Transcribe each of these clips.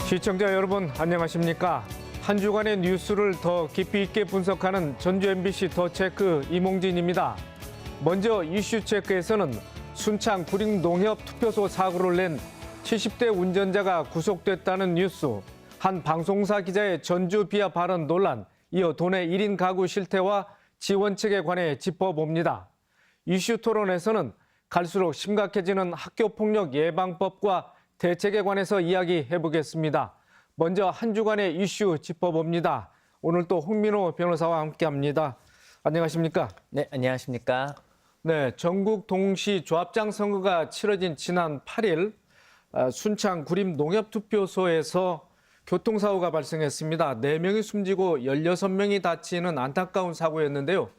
시청자 여러분 안녕하십니까? 한 주간의 뉴스를 더 깊이 있게 분석하는 전주 MBC 더 체크 이몽진입니다. 먼저 이슈 체크에서는 순창 구림농협 투표소 사고를 낸 70대 운전자가 구속됐다는 뉴스, 한 방송사 기자의 전주 비하 발언 논란, 이어 도내 1인 가구 실태와 지원책에 관해 짚어봅니다. 이슈 토론에서는 갈수록 심각해지는 학교폭력 예방법과 대책에 관해서 이야기해보겠습니다. 먼저 한 주간의 이슈 짚어봅니다. 오늘 또 홍민호 변호사와 함께합니다. 안녕하십니까? 네, 안녕하십니까? 네, 전국 동시 조합장 선거가 치러진 지난 8일 순창 구림 농협투표소에서 교통사고가 발생했습니다. 4명이 숨지고 16명이 다치는 안타까운 사고였는데요.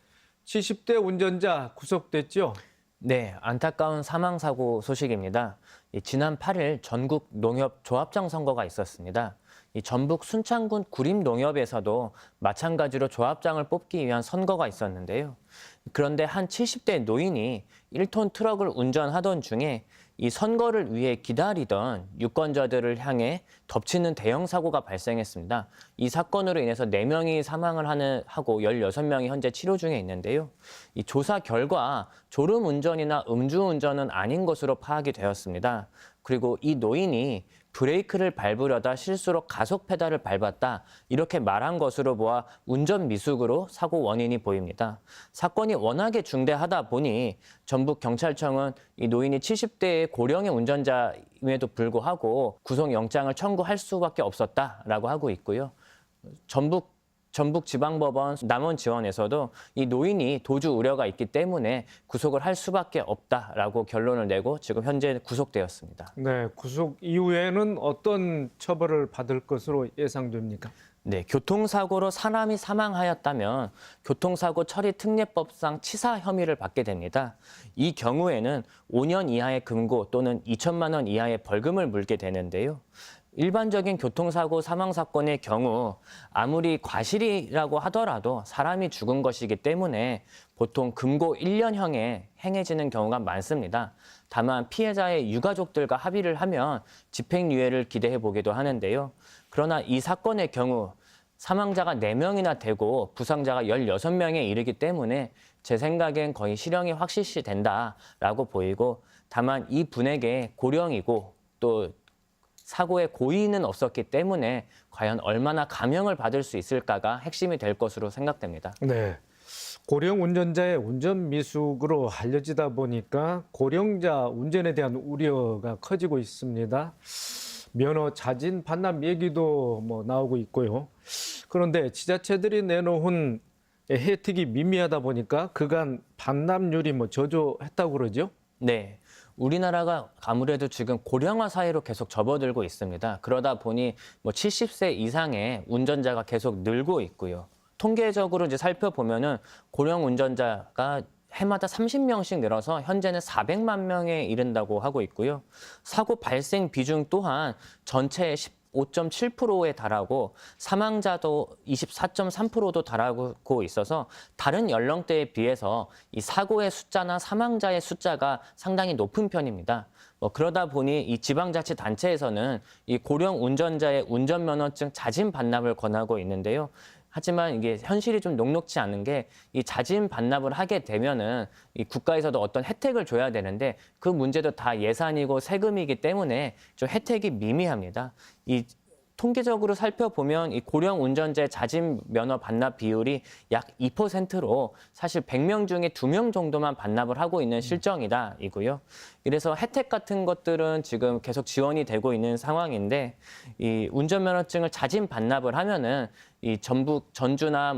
70대 운전자 구속됐죠? 네, 안타까운 사망사고 소식입니다. 지난 8일 전국 농협 조합장 선거가 있었습니다. 전북 순창군 구림농협에서도 마찬가지로 조합장을 뽑기 위한 선거가 있었는데요. 그런데 한 70대 노인이 1톤 트럭을 운전하던 중에 이 선거를 위해 기다리던 유권자들을 향해 덮치는 대형 사고가 발생했습니다. 이 사건으로 인해서 4명이 사망을 하고 16명이 현재 치료 중에 있는데요. 이 조사 결과 졸음 운전이나 음주 운전은 아닌 것으로 파악이 되었습니다. 그리고 이 노인이 브레이크를 밟으려다 실수로 가속 페달을 밟았다, 이렇게 말한 것으로 보아 운전 미숙으로 사고 원인이 보입니다. 사건이 워낙에 중대하다 보니 전북경찰청은 이 노인이 70대의 고령의 운전자임에도 불구하고 구속영장을 청구할 수밖에 없었다라고 하고 있고요. 전북지방법원 남원지원에서도 이 노인이 도주 우려가 있기 때문에 구속을 할 수밖에 없다라고 결론을 내고 지금 현재 구속되었습니다. 네, 구속 이후에는 어떤 처벌을 받을 것으로 예상됩니까? 네, 교통사고로 사람이 사망하였다면 교통사고 처리 특례법상 치사 혐의를 받게 됩니다. 이 경우에는 5년 이하의 금고 또는 2천만 원 이하의 벌금을 물게 되는데요. 일반적인 교통사고 사망사건의 경우 아무리 과실이라고 하더라도 사람이 죽은 것이기 때문에 보통 금고 1년형에 행해지는 경우가 많습니다. 다만 피해자의 유가족들과 합의를 하면 집행유예를 기대해 보기도 하는데요. 그러나 이 사건의 경우 사망자가 4명이나 되고 부상자가 16명에 이르기 때문에 제 생각엔 거의 실형이 확실시 된다라고 보이고, 다만 이 분에게 고령이고 또 사고에 고의는 없었기 때문에 과연 얼마나 감형을 받을 수 있을까가 핵심이 될 것으로 생각됩니다. 네, 고령 운전자의 운전 미숙으로 알려지다 보니까 고령자 운전에 대한 우려가 커지고 있습니다. 면허 자진 반납 얘기도 나오고 있고요. 그런데 지자체들이 내놓은 혜택이 미미하다 보니까 그간 반납률이 저조했다고 그러죠? 네. 우리나라가 아무래도 지금 고령화 사회로 계속 접어들고 있습니다. 그러다 보니 70세 이상의 운전자가 계속 늘고 있고요. 통계적으로 이제 살펴보면은 고령 운전자가 해마다 30명씩 늘어서 현재는 400만 명에 이른다고 하고 있고요. 사고 발생 비중 또한 전체의 15.7%에 달하고 사망자도 24.3%도 달하고 있어서 다른 연령대에 비해서 이 사고의 숫자나 사망자의 숫자가 상당히 높은 편입니다. 그러다 보니 이 지방자치단체에서는 이 고령 운전자의 운전면허증 자진 반납을 권하고 있는데요. 하지만 이게 현실이 좀 녹록지 않은 게, 이 자진 반납을 하게 되면은 이 국가에서도 어떤 혜택을 줘야 되는데 그 문제도 다 예산이고 세금이기 때문에 좀 혜택이 미미합니다. 이 통계적으로 살펴보면 이 고령 운전자의 자진 면허 반납 비율이 약 2%로 사실 100명 중에 2명 정도만 반납을 하고 있는 실정이다 이고요. 그래서 혜택 같은 것들은 지금 계속 지원이 되고 있는 상황인데, 이 운전면허증을 자진 반납을 하면은 이 전주나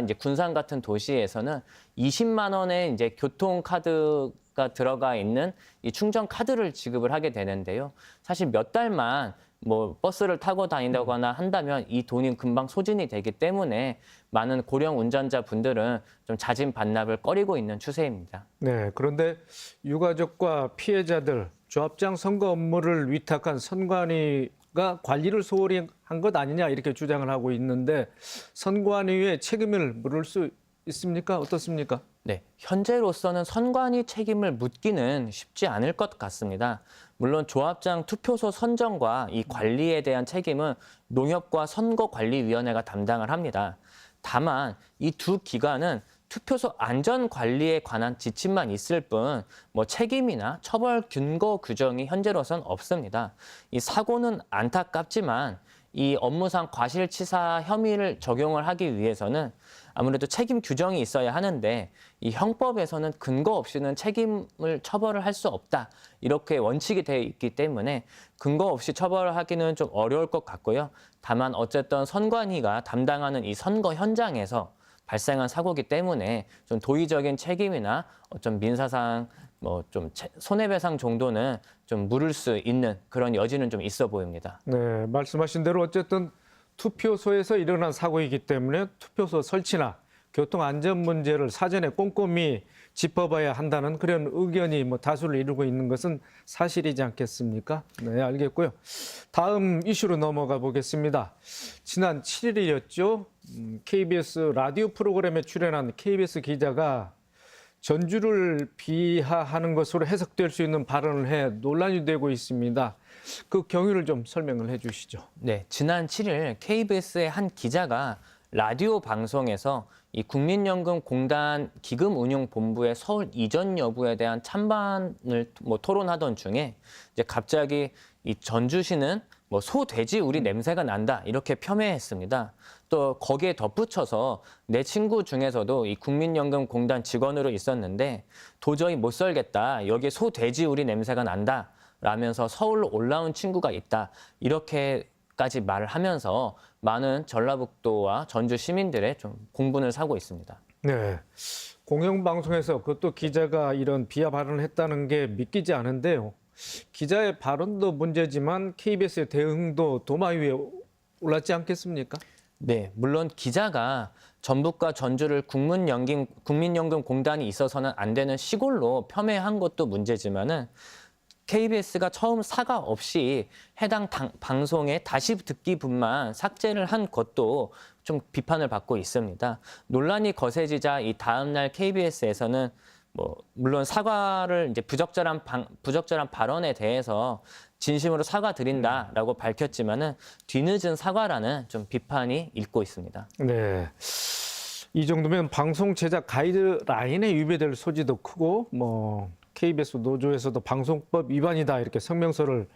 이제 군산 같은 도시에서는 20만 원의 이제 교통카드가 들어가 있는 이 충전 카드를 지급을 하게 되는데요. 사실 몇 달만 버스를 타고 다닌다거나 한다면 이 돈이 금방 소진이 되기 때문에 많은 고령 운전자분들은 좀 자진 반납을 꺼리고 있는 추세입니다. 네, 그런데 유가족과 피해자들, 조합장 선거 업무를 위탁한 선관위가 관리를 소홀히 한 것 아니냐 이렇게 주장을 하고 있는데, 선관위의 책임을 물을 수 있습니까? 어떻습니까? 네, 현재로서는 선관위 책임을 묻기는 쉽지 않을 것 같습니다. 물론 조합장 투표소 선정과 이 관리에 대한 책임은 농협과 선거관리위원회가 담당을 합니다. 다만 이 두 기관은 투표소 안전 관리에 관한 지침만 있을 뿐 뭐 책임이나 처벌 근거 규정이 현재로선 없습니다. 이 사고는 안타깝지만 이 업무상 과실치사 혐의를 적용을 하기 위해서는 아무래도 책임 규정이 있어야 하는데 이 형법에서는 근거 없이는 책임을 처벌을 할 수 없다. 이렇게 원칙이 되어 있기 때문에 근거 없이 처벌을 하기는 좀 어려울 것 같고요. 다만 어쨌든 선관위가 담당하는 이 선거 현장에서 발생한 사고기 때문에 좀 도의적인 책임이나 어떤 민사상 뭐 좀 손해배상 정도는 좀 물을 수 있는 그런 여지는 좀 있어 보입니다. 네, 말씀하신 대로 어쨌든 투표소에서 일어난 사고이기 때문에 투표소 설치나 교통 안전 문제를 사전에 꼼꼼히 짚어봐야 한다는 그런 의견이 뭐 다수를 이루고 있는 것은 사실이지 않겠습니까? 네, 알겠고요. 다음 이슈로 넘어가 보겠습니다. 지난 7일이었죠. KBS 라디오 프로그램에 출연한 KBS 기자가 전주를 비하하는 것으로 해석될 수 있는 발언을 해 논란이 되고 있습니다. 그 경위를 좀 설명을 해 주시죠. 네, 지난 7일 KBS의 한 기자가 라디오 방송에서 이 국민연금공단 기금운용본부의 서울 이전 여부에 대한 찬반을 토론하던 중에 이제 갑자기 이 전주시는 뭐 소, 돼지 우리 냄새가 난다 이렇게 폄훼했습니다. 또 거기에 덧붙여서 내 친구 중에서도 이 국민연금공단 직원으로 있었는데 도저히 못 살겠다. 여기에 소, 돼지 우리 냄새가 난다. 라면서 서울로 올라온 친구가 있다. 이렇게까지 말을 하면서 많은 전라북도와 전주 시민들의 좀 공분을 사고 있습니다. 네. 공영방송에서 그것도 기자가 이런 비하 발언을 했다는 게 믿기지 않은데요. 기자의 발언도 문제지만 KBS의 대응도 도마 위에 올랐지 않겠습니까? 네, 물론 기자가 전북과 전주를 국민연금공단이 있어서는 안 되는 시골로 폄훼한 것도 문제지만은 KBS가 처음 사과 없이 해당 방송에 다시 듣기분만 삭제를 한 것도 좀 비판을 받고 있습니다. 논란이 거세지자 이 다음 날 KBS에서는 뭐 물론 사과를 이제 부적절한 발언에 대해서 진심으로 사과드린다라고 밝혔지만은 뒤늦은 사과라는 좀 비판이 일고 있습니다. 네. 이 정도면 방송 제작 가이드라인에 위배될 소지도 크고 뭐 KBS 노조에서도 방송법 위반이다 이렇게 성명서를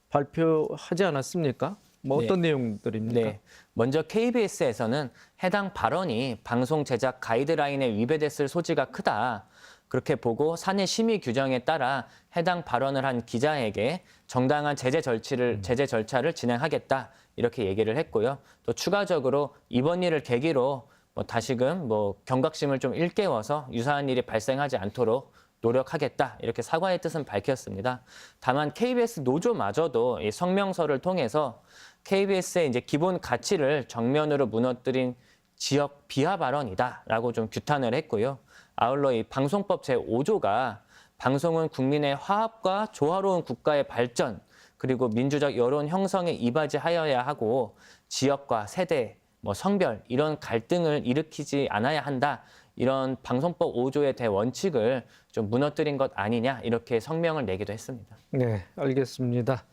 발표하지 않았습니까? 뭐 어떤 내용들입니까? 네. 먼저 KBS에서는 해당 발언이 방송 제작 가이드라인에 위배됐을 소지가 크다. 그렇게 보고 사내 심의 규정에 따라 해당 발언을 한 기자에게 정당한 제재 절차를 진행하겠다. 이렇게 얘기를 했고요. 또 추가적으로 이번 일을 계기로 다시금 경각심을 좀 일깨워서 유사한 일이 발생하지 않도록 노력하겠다 이렇게 사과의 뜻은 밝혔습니다. 다만 KBS 노조마저도 이 성명서를 통해서 KBS의 이제 기본 가치를 정면으로 무너뜨린 지역 비하 발언이다라고 좀 규탄을 했고요. 아울러 이 방송법 제5조가 방송은 국민의 화합과 조화로운 국가의 발전 그리고 민주적 여론 형성에 이바지하여야 하고 지역과 세대, 성별 이런 갈등을 일으키지 않아야 한다. 이런 방송법 5조의 대원칙을 좀 무너뜨린 것 아니냐 이렇게 성명을 내기도 했습니다. 네, 알겠습니다.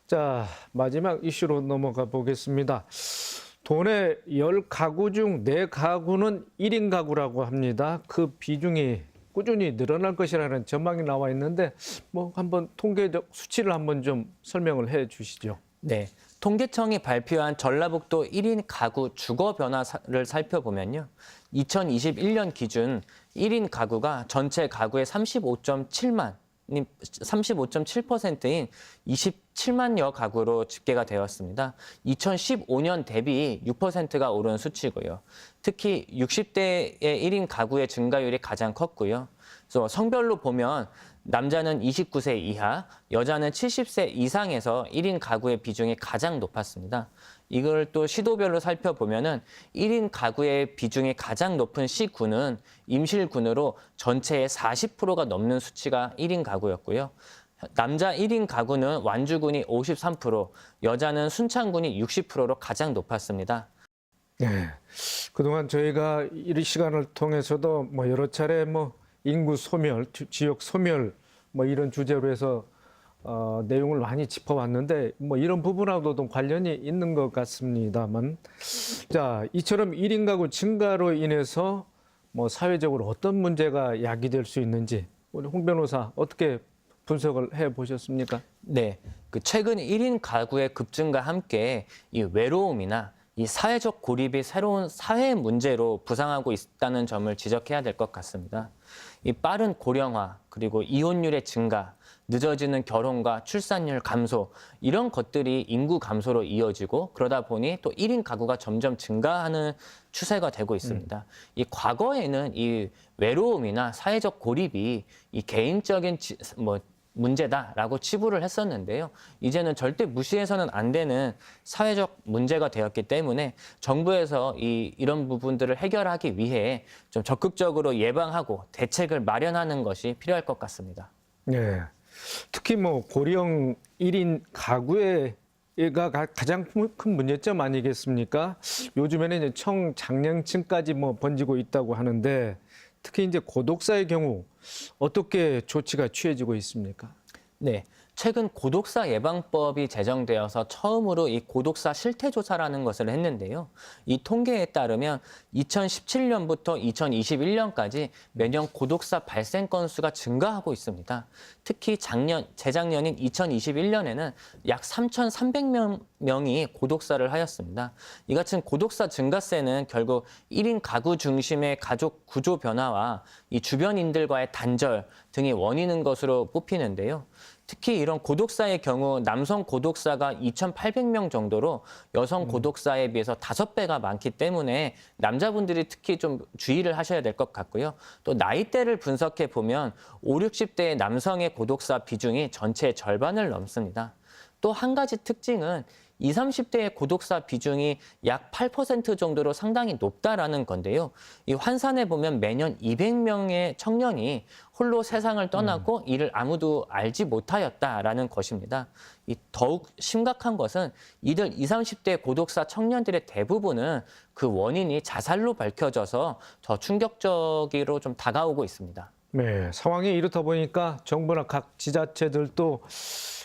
자, 마지막 이슈로 넘어가 보겠습니다. 도내 10가구 중 4가구는 1인 가구라고 합니다. 그 비중이 꾸준히 늘어날 것이라는 전망이 나와 있는데 한번 통계적 수치를 한번 좀 설명을 해 주시죠. 네, 통계청이 발표한 전라북도 1인 가구 주거 변화를 살펴보면요. 2021년 기준 1인 가구가 전체 가구의 35.7%인 27만여 가구로 집계가 되었습니다. 2015년 대비 6%가 오른 수치고요. 특히 60대의 1인 가구의 증가율이 가장 컸고요. 그래서 성별로 보면 남자는 29세 이하, 여자는 70세 이상에서 1인 가구의 비중이 가장 높았습니다. 이걸 또 시도별로 살펴보면은 1인 가구의 비중이 가장 높은 시군은 임실군으로 전체의 40%가 넘는 수치가 1인 가구였고요. 남자 1인 가구는 완주군이 53%, 여자는 순창군이 60%로 가장 높았습니다. 네. 그동안 저희가 이 시간을 통해서도 뭐 여러 차례 뭐 인구 소멸, 지역 소멸 뭐 이런 주제로 해서 내용을 많이 짚어왔는데 뭐 이런 부분하고도 관련이 있는 것 같습니다만, 자, 이처럼 1인 가구 증가로 인해서 뭐 사회적으로 어떤 문제가 야기될 수 있는지 우리 홍 변호사 어떻게 분석을 해 보셨습니까? 네, 그 최근 1인 가구의 급증과 함께 이 외로움이나 이 사회적 고립이 새로운 사회 문제로 부상하고 있다는 점을 지적해야 될 것 같습니다. 이 빠른 고령화, 그리고 이혼율의 증가, 늦어지는 결혼과 출산율 감소, 이런 것들이 인구 감소로 이어지고 그러다 보니 또 1인 가구가 점점 증가하는 추세가 되고 있습니다. 이 과거에는 이 외로움이나 사회적 고립이 이 개인적인 문제다라고 치부를 했었는데요. 이제는 절대 무시해서는 안 되는 사회적 문제가 되었기 때문에 정부에서 이런 부분들을 해결하기 위해 좀 적극적으로 예방하고 대책을 마련하는 것이 필요할 것 같습니다. 네. 특히 뭐 고령 1인 가구가 가장 큰 문제점 아니겠습니까? 요즘에는 이제 청장년층까지 뭐 번지고 있다고 하는데 특히 이제 고독사의 경우 어떻게 조치가 취해지고 있습니까? 네. 최근 고독사 예방법이 제정되어서 처음으로 이 고독사 실태조사라는 것을 했는데요. 이 통계에 따르면 2017년부터 2021년까지 매년 고독사 발생 건수가 증가하고 있습니다. 특히 재작년인 2021년에는 약 3,300명이 고독사를 하였습니다. 이 같은 고독사 증가세는 결국 1인 가구 중심의 가족 구조 변화와 이 주변인들과의 단절 등이 원인인 것으로 뽑히는데요. 특히 이런 고독사의 경우 남성 고독사가 2,800명 정도로 여성 고독사에 비해서 5배가 많기 때문에 남자분들이 특히 좀 주의를 하셔야 될 것 같고요. 또 나이대를 분석해 보면 5, 60대의 남성의 고독사 비중이 전체의 절반을 넘습니다. 또 한 가지 특징은 20, 30대의 고독사 비중이 약 8% 정도로 상당히 높다라는 건데요. 이 환산해 보면 매년 200명의 청년이 홀로 세상을 떠나고 이를 아무도 알지 못하였다라는 것입니다. 더욱 심각한 것은 이들 20, 30대 고독사 청년들의 대부분은 그 원인이 자살로 밝혀져서 더 충격적으로 좀 다가오고 있습니다. 네, 상황이 이렇다 보니까 정부나 각 지자체들도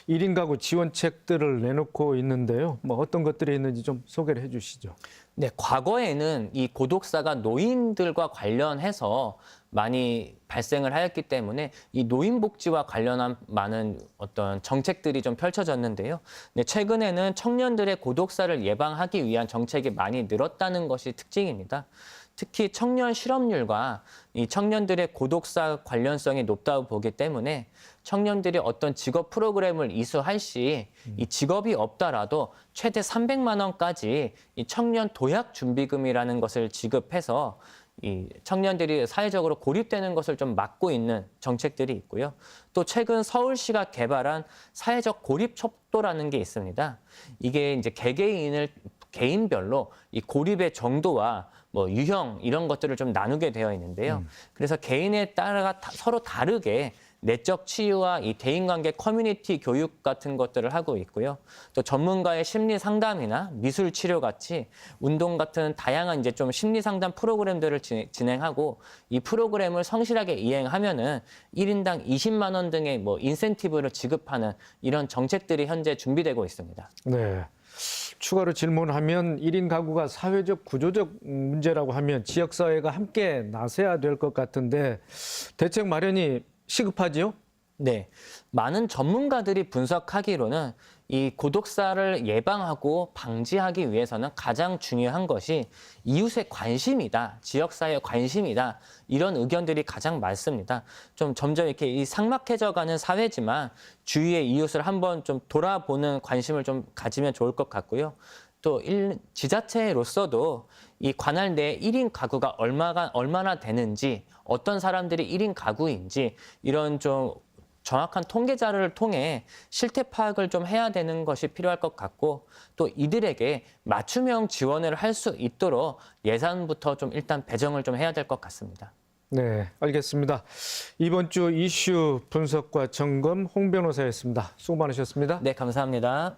1인 가구 지원책들을 내놓고 있는데요. 뭐 어떤 것들이 있는지 좀 소개를 해 주시죠. 네, 과거에는 이 고독사가 노인들과 관련해서 많이 발생을 하였기 때문에 이 노인복지와 관련한 많은 어떤 정책들이 좀 펼쳐졌는데요. 네, 최근에는 청년들의 고독사를 예방하기 위한 정책이 많이 늘었다는 것이 특징입니다. 특히 청년 실업률과 이 청년들의 고독사 관련성이 높다고 보기 때문에 청년들이 어떤 직업 프로그램을 이수할 시 이 직업이 없더라도 최대 300만 원까지 이 청년 도약 준비금이라는 것을 지급해서 이 청년들이 사회적으로 고립되는 것을 좀 막고 있는 정책들이 있고요. 또 최근 서울시가 개발한 사회적 고립 척도라는 게 있습니다. 이게 이제 개인별로 이 고립의 정도와 뭐 유형 이런 것들을 좀 나누게 되어 있는데요. 그래서 개인에 따라 서로 다르게 내적 치유와 이 대인관계 커뮤니티 교육 같은 것들을 하고 있고요. 또 전문가의 심리 상담이나 미술 치료 같이 운동 같은 다양한 이제 좀 심리 상담 프로그램들을 진행하고 이 프로그램을 성실하게 이행하면은 1인당 20만 원 등의 뭐 인센티브를 지급하는 이런 정책들이 현재 준비되고 있습니다. 네. 추가로 질문하면 1인 가구가 사회적 구조적 문제라고 하면 지역사회가 함께 나서야 될 것 같은데 대책 마련이 시급하지요? 네, 많은 전문가들이 분석하기로는 이 고독사를 예방하고 방지하기 위해서는 가장 중요한 것이 이웃의 관심이다, 지역사회의 관심이다, 이런 의견들이 가장 많습니다. 좀 점점 이렇게 이 삭막해져가는 사회지만 주위의 이웃을 한번 좀 돌아보는 관심을 좀 가지면 좋을 것 같고요. 또 지자체로서도 이 관할 내 1인 가구가 얼마나 되는지, 어떤 사람들이 1인 가구인지 이런 좀 정확한 통계 자료를 통해 실태 파악을 좀 해야 되는 것이 필요할 것 같고 또 이들에게 맞춤형 지원을 할 수 있도록 예산부터 좀 일단 배정을 좀 해야 될 것 같습니다. 네, 알겠습니다. 이번 주 이슈 분석과 점검 홍 변호사였습니다. 수고 많으셨습니다. 네, 감사합니다.